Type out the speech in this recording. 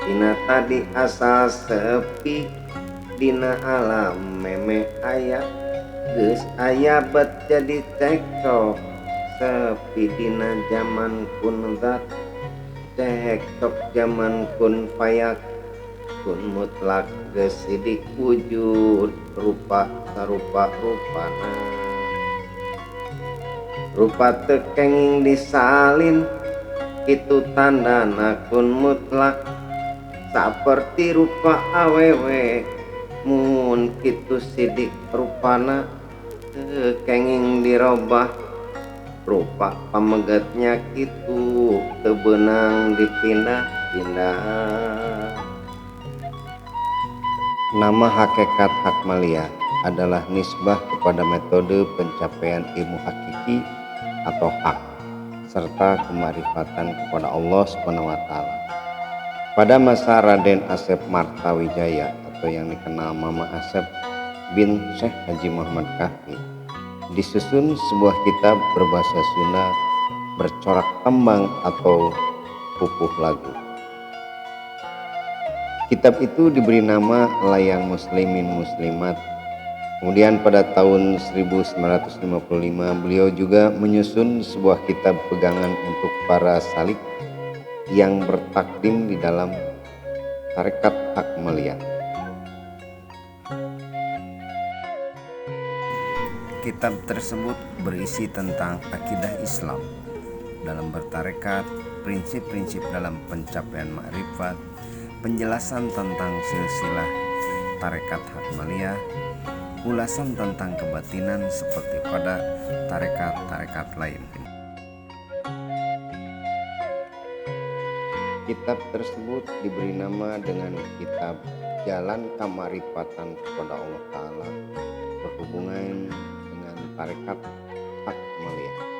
Dina tadi asal sepi, dina alam meme aya, geus aya bet jadi cekcok. Sepi dina zaman kun zat, cekcok zaman kun fayak. Kun mutlak geus sidik wujud, rupa sarupa rupana. Rupa teu kenging disalin, kitu tandana kun mutlak. Saperti rupa awewe, mun kitu sidik rupana teu kenging dirobah. Rupa pamegetnya kitu teu beunang dipindah-pindah. Nama hakikat hak malia adalah nisbah kepada metode pencapaian ilmu hakiki atau hak serta kemarifatan kepada Allah SWT. Pada masa Raden Asep Martawijaya atau yang dikenal Mama Asep bin Syekh Haji Muhammad Kahfi, disusun sebuah kitab berbahasa Sunda bercorak tembang atau pupuh lagu. Kitab itu diberi nama Layang Muslimin Muslimat. Kemudian pada tahun 1955 beliau juga menyusun sebuah kitab pegangan untuk para salik yang bertakdim di dalam tarekat hak malia. Kitab tersebut berisi tentang akidah Islam dalam bertarekat, prinsip-prinsip dalam pencapaian ma'rifat, penjelasan tentang silsilah tarekat hak malia, ulasan tentang kebatinan seperti pada tarekat-tarekat lain. Kitab tersebut diberi nama dengan kitab Jalan Kamarifatan kepada Allah Ta'ala berhubungan dengan tarekat hak malia.